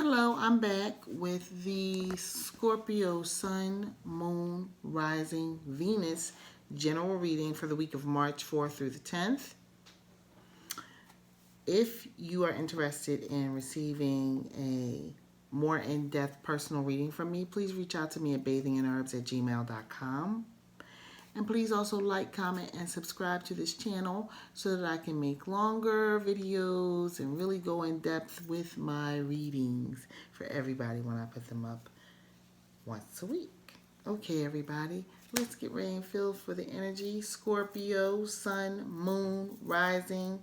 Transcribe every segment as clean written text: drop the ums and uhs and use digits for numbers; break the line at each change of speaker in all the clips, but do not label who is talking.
Hello, I'm back with the Scorpio Sun, Moon, Rising, Venus general reading for the week of March 4th through the 10th. If you are interested in receiving a more in-depth personal reading from me, please reach out to me at bathinginherbs@gmail.com. And please also like, comment, and subscribe to this channel so that I can make longer videos and really go in depth with my readings for everybody when I put them up once a week. Okay, everybody, let's get ready and feel for the energy. Scorpio, Sun, Moon, Rising,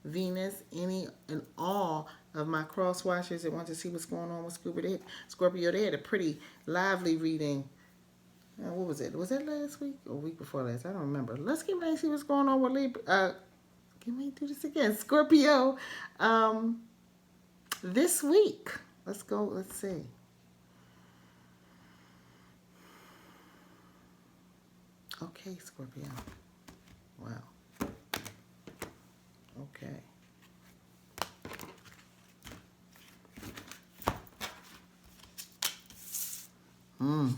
Venus, any and all of my cross watchers that want to see what's going on with Scorpio. They had a pretty lively reading. What was it? Was that last week or week before last? I don't remember. Let's get ready to see what's going on with Libra. Can we do this again? Scorpio. This week. Let's go. Let's see. Okay, Scorpio. Wow. Okay. Mm.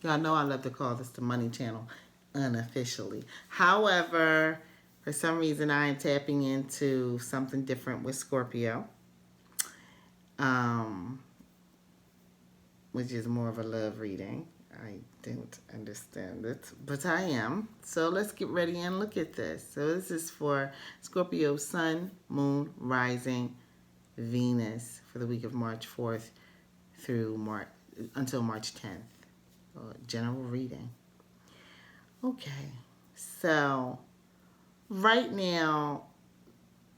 Y'all know I love to call this the money channel unofficially. However, for some reason I am tapping into something different with Scorpio. Which is more of a love reading. I didn't understand it, but I am. So let's get ready and look at this. So this is for Scorpio Sun, Moon, Rising, Venus for the week of March 4th through until March 10th. General reading. Okay, so right now,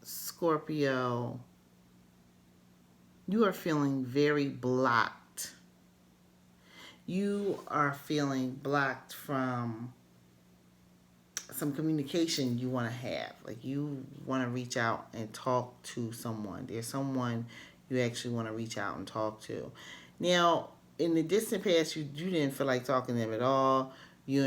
Scorpio, you are feeling very blocked. You are feeling blocked from some communication you want to have. Like you want to reach out and talk to someone. There's someone you actually want to reach out and talk to. Now, in the distant past, you didn't feel like talking to them at all. You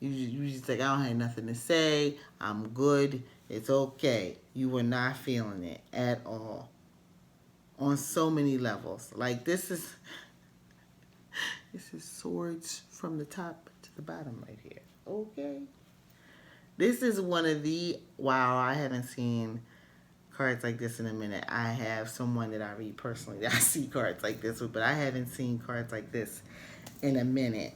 just like, I don't have nothing to say. I'm good. It's okay. You were not feeling it at all. On so many levels. Like this is swords from the top to the bottom right here. Okay. This is one of the, wow, I haven't seen cards like this in a minute. I have someone that I read personally that I see cards like this with, but I haven't seen cards like this in a minute.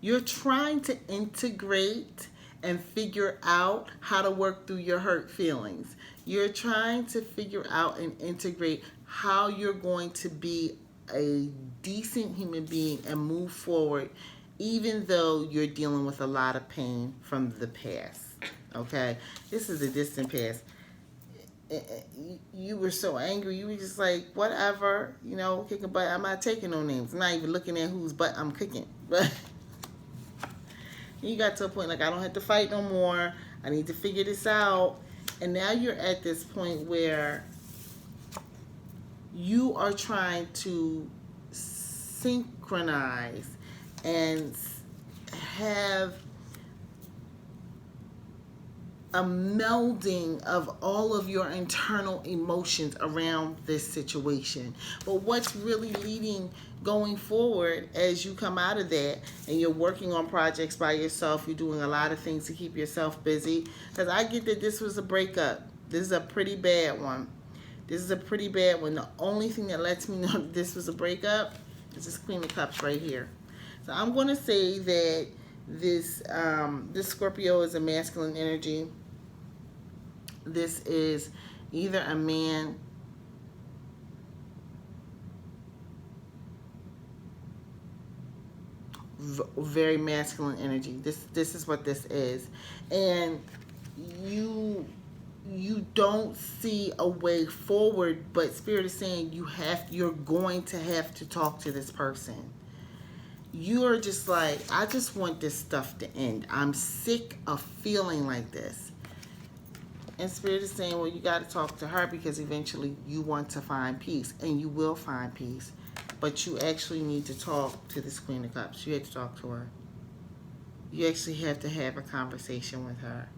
You're trying to integrate and figure out how to work through your hurt feelings. You're trying to figure out and integrate how you're going to be a decent human being and move forward, even though you're dealing with a lot of pain from the past. Okay? This is a distant past. You were so angry. You were just like, whatever, you know, kicking butt. I'm not taking no names. I'm not even looking at whose butt I'm kicking. But you got to a point like, I don't have to fight no more. I need to figure this out. And now you're at this point where you are trying to synchronize and have a melding of all of your internal emotions around this situation. But what's really going forward as you come out of that and you're working on projects by yourself, you're doing a lot of things to keep yourself busy. Because I get that this was a breakup. This is a pretty bad one. This is a pretty bad one. The only thing that lets me know that this was a breakup is this Queen of Cups right here. So I'm going to say that this Scorpio is a masculine energy. This is either a man very masculine energy. This is what this is. And you don't see a way forward, but Spirit is saying you're going to have to talk to this person. you're just like, I just want this stuff to end. I'm sick of feeling like this. And Spirit is saying, well, you got to talk to her because eventually you want to find peace, and you will find peace. But you actually need to talk to this Queen of Cups. You have to talk to her. You actually have to have a conversation with her.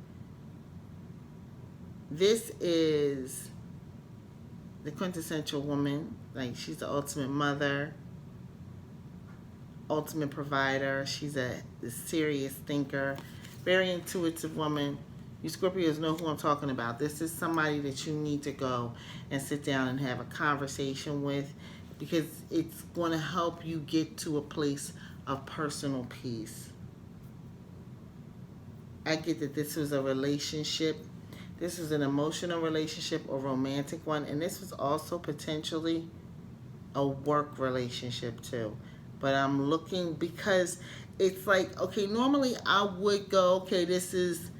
This is the quintessential woman. Like, she's the ultimate mother, ultimate provider. She's a serious thinker, very intuitive woman. You Scorpios know who I'm talking about. This is somebody that you need to go and sit down and have a conversation with, because it's going to help you get to a place of personal peace. I get that this was a relationship. This was an emotional relationship or romantic one, and this was also potentially a work relationship too. But I'm looking, because it's like, okay, normally I would go, okay, this is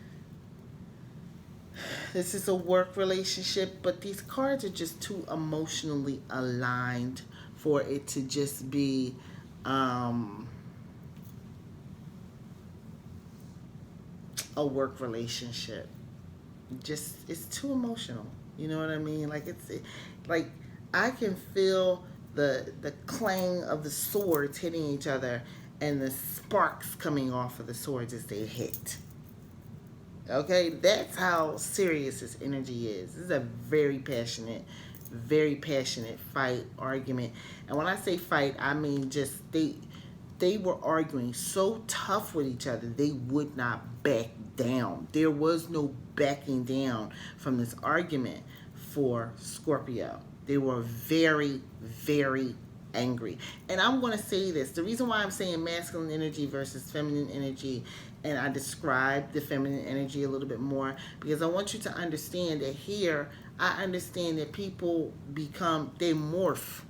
a work relationship, but these cards are just too emotionally aligned for it to just be a work relationship. Just, it's too emotional. You know what I mean? Like, like, I can feel the clang of the swords hitting each other and the sparks coming off of the swords as they hit. Okay, that's how serious this energy is. This is a very passionate fight, argument. And when I say fight, I mean just they were arguing so tough with each other, they would not back down. There was no backing down from this argument for Scorpio. They were very, very angry. And I'm going to say this. The reason why I'm saying masculine energy versus feminine energy, and I describe the feminine energy a little bit more, because I want you to understand that here, I understand that people they morph.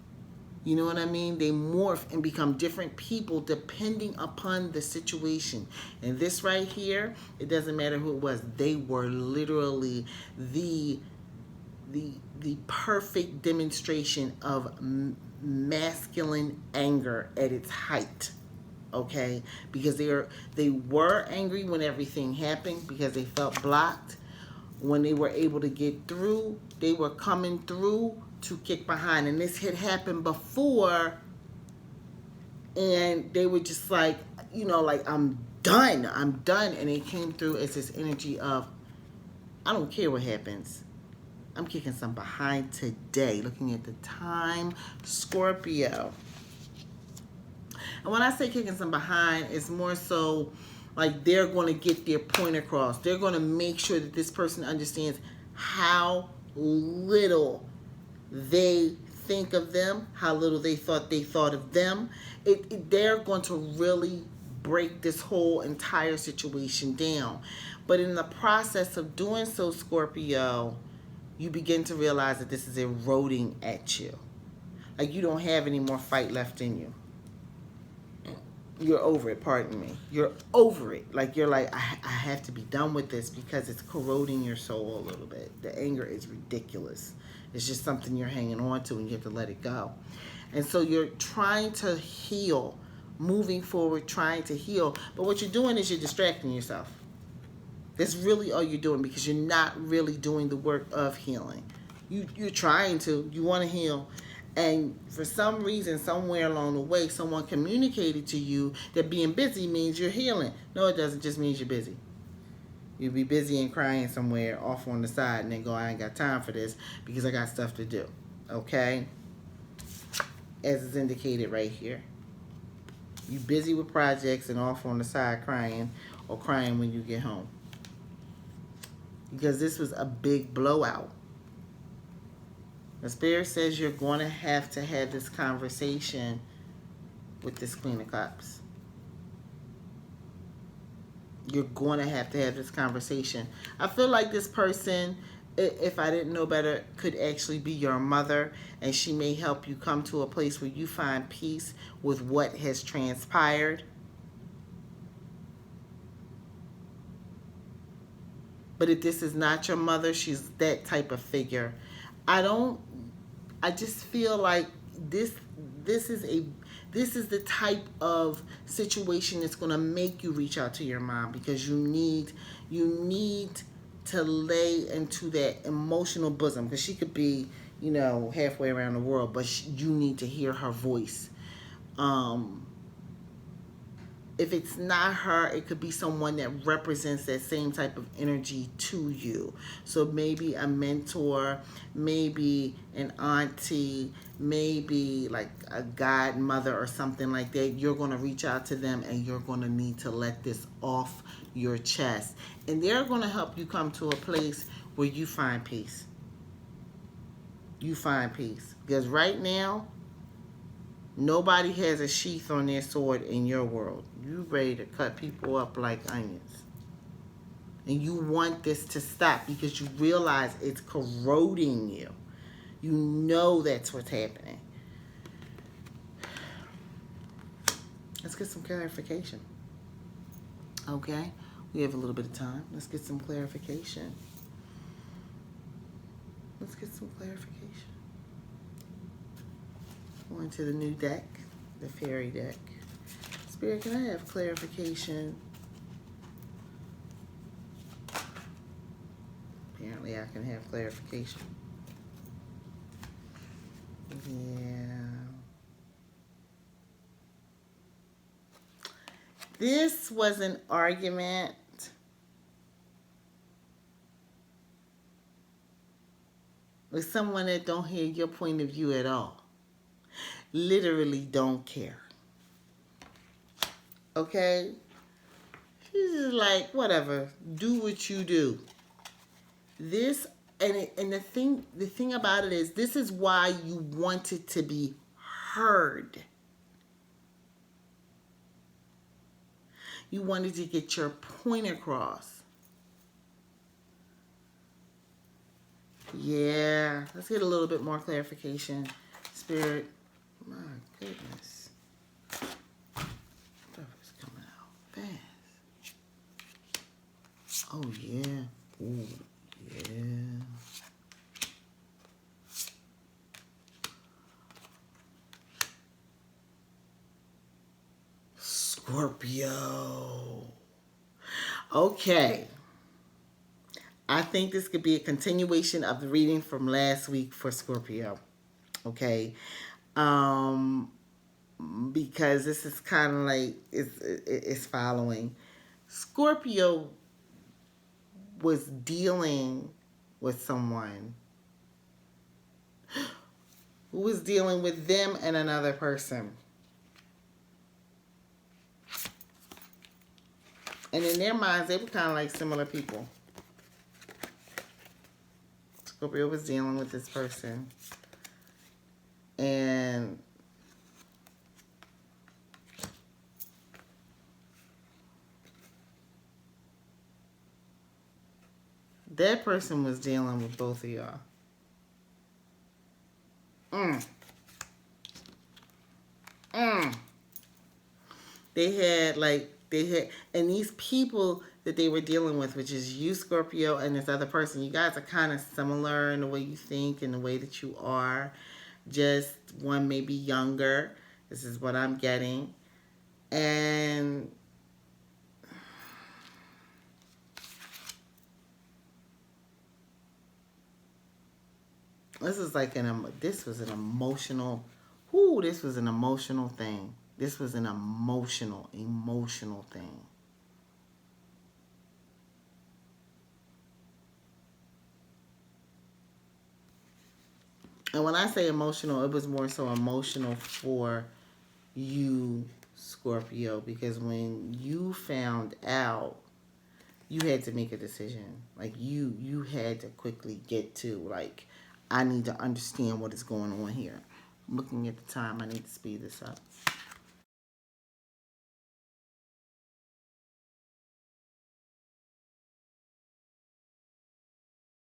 You know what I mean? They morph and become different people depending upon the situation. And this right here, it doesn't matter who it was. They were literally the perfect demonstration of masculine anger at its height. Okay? Because they were angry when everything happened, because they felt blocked. When they were able to get through, they were coming through to kick behind. And this had happened before, and they were just like, like, I'm done. And it came through as this energy of, I don't care what happens. I'm kicking some behind today. Looking at the time, Scorpio. And when I say kicking some behind, it's more so like they're going to get their point across. They're going to make sure that this person understands how little they think of them, how little they thought of them. They're going to really break this whole entire situation down. But in the process of doing so, Scorpio, you begin to realize that this is eroding at you. Like, you don't have any more fight left in you. You're over it, pardon me. You're over it. Like, you're like, I have to be done with this, because it's corroding your soul a little bit. The anger is ridiculous. It's just something you're hanging on to, and you have to let it go. And so you're trying to heal, moving forward, trying to heal. But what you're doing is you're distracting yourself. That's really all you're doing, because you're not really doing the work of healing. You're trying to. You want to heal. And for some reason, somewhere along the way, someone communicated to you that being busy means you're healing. No, it doesn't. It just means you're busy. You'll be busy and crying somewhere off on the side, and then go, I ain't got time for this because I got stuff to do. Okay? As is indicated right here. You busy with projects and off on the side crying, or crying when you get home. Because this was a big blowout. The Spirit says you're going to have this conversation with this Queen of Cups. You're going to have this conversation. I feel like this person, if I didn't know better, could actually be your mother, and she may help you come to a place where you find peace with what has transpired. But if this is not your mother, she's that type of figure. I just feel like this is This is the type of situation that's going to make you reach out to your mom, because you need to lay into that emotional bosom, because she could be, halfway around the world, but you need to hear her voice. If it's not her, it could be someone that represents that same type of energy to you. So maybe a mentor, maybe an auntie, maybe like a godmother or something like that. You're going to reach out to them and you're going to need to let this off your chest. And they're going to help you come to a place where you find peace. You find peace. Because right now, nobody has a sheath on their sword in your world. You ready to cut people up like onions. And you want this to stop because you realize it's corroding you. You know that's what's happening. Let's get some clarification. Okay? We have a little bit of time. Let's get some clarification. Let's get some clarification. Going to the new deck, the fairy deck. Spirit, can I have clarification? Apparently I can have clarification. Yeah. This was an argument with someone that don't hear your point of view at all. Literally don't care. Okay? She's just like, whatever. Do what you do. This and the thing about it is, this is why you wanted to be heard. You wanted to get your point across. Yeah. Let's get a little bit more clarification. Spirit. My goodness. Stuff is coming out fast. Oh, yeah. Ooh, yeah. Scorpio. Okay. I think this could be a continuation of the reading from last week for Scorpio. Okay. Because this is kind of like it's following. Scorpio was dealing with someone who was dealing with them and another person. And in their minds, they were kind of like similar people. Scorpio was dealing with this person. And that person was dealing with both of y'all. They had, and these people that they were dealing with, which is you, Scorpio, and this other person, you guys are kind of similar in the way you think and the way that you are. Just one may be younger. This is what I'm getting. And this was like this was an emotional thing. This was an emotional thing. And when I say emotional, it was more so emotional for you, Scorpio, because when you found out, you had to make a decision. Like you had to quickly get to, like, I need to understand what is going on here. I'm looking at the time. I need to speed this up.